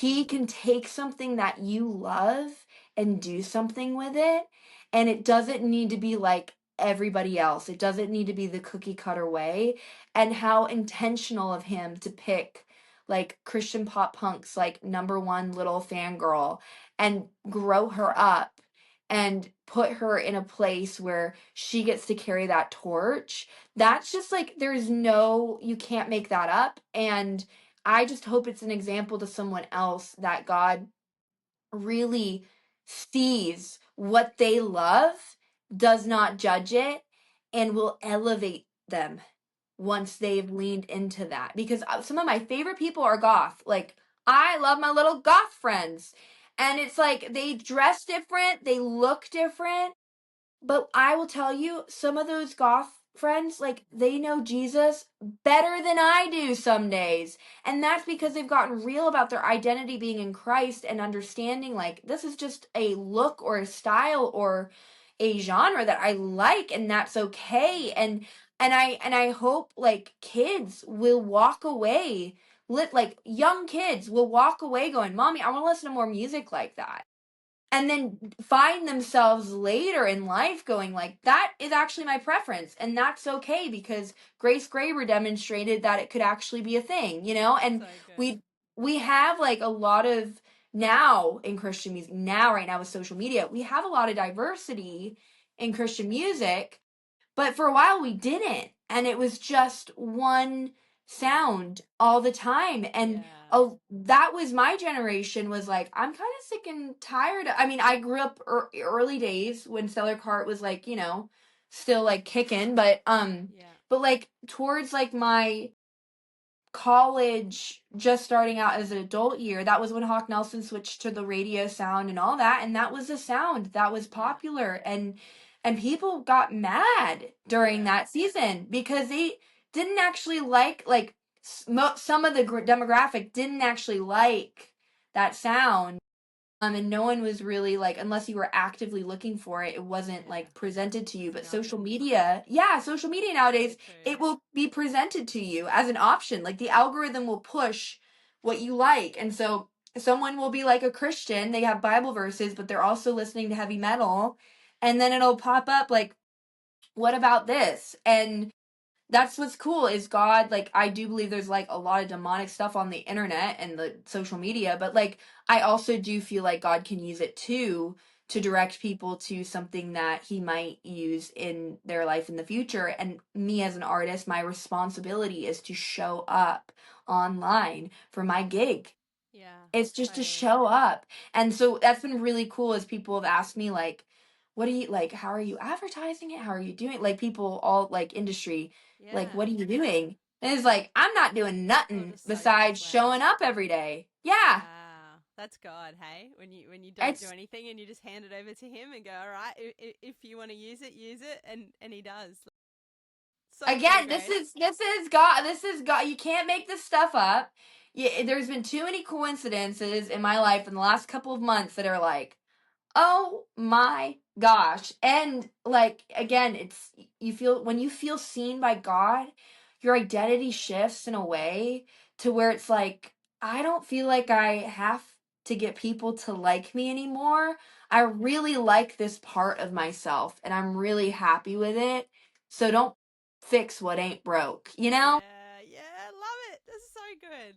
he can take something that you love and do something with it, and it doesn't need to be like everybody else. It doesn't need to be the cookie cutter way, and how intentional of him to pick like Christian pop punk's like number one little fangirl and grow her up and put her in a place where she gets to carry that torch. That's just like there's no you can't make that up, and I just hope it's an example to someone else that God really sees what they love, does not judge it, and will elevate them once they've leaned into that. Because some of my favorite people are goth. Like, I love my little goth friends. And it's like they dress different, they look different, but I will tell you, some of those goth friends, like, they know Jesus better than I do some days. And that's because they've gotten real about their identity being in Christ and understanding, like, this is just a look or a style or a genre that I like, and that's okay. And I hope like kids will walk away, like young kids will walk away going, Mommy, I want to listen to more music like that, and then find themselves later in life going like that is actually my preference, and that's okay because Grace Graber demonstrated that it could actually be a thing, and So good. we have like a lot of now in Christian music now right now with social media we have a lot of diversity in Christian music, but for a while we didn't. And it was just one sound all the time. And Yeah. that was my generation was like, I'm kind of sick and tired. I mean, I grew up early days when Stellar Cart was like, still like kicking, Yeah. but like towards like my college just starting out as an adult year, that was when Hawk Nelson switched to the radio sound and all that, and that was the sound that was Yeah. popular, and people got mad during Yeah. that season because they didn't actually like some of the demographic didn't actually like that sound, and no one was really like, unless you were actively looking for it, it wasn't Yeah. like presented to you. It's But an social option. media, yeah, social media So nowadays, true. it will be presented to you as an option. Like the algorithm will push what you like. And so someone will be like a Christian, they have Bible verses, but they're also listening to heavy metal. And then it'll pop up like, what about this? And that's what's cool is God, like, I do believe there's like a lot of demonic stuff on the internet and the social media, but like I also do feel like God can use it too to direct people to something that he might use in their life in the future. And me as an artist, my responsibility is to show up online for my gig. Yeah. It's just to Totally. show up. And so that's been really cool as people have asked me like, what do you like, how are you advertising it? How are you doing? Like people all like industry, like, Yeah. what are you doing? And it's like, I'm not doing You're nothing just so besides selfless. showing up every day. Yeah. Wow, that's God, hey? When you don't do It's anything and you just hand it over to him and go, all right, if you want to use it, and he does. So cool, again, this Grace. is this is God. This is God. You can't make this stuff up. Yeah, there's been too many coincidences in my life in the last couple of months that are like, oh my gosh. And like again, it's you feel when you feel seen by God, your identity shifts in a way to where it's like I don't feel like I have to get people to like me anymore. I really like this part of myself and I'm really happy with it. So don't fix what ain't broke, you know? Yeah, yeah, love it. This is so good.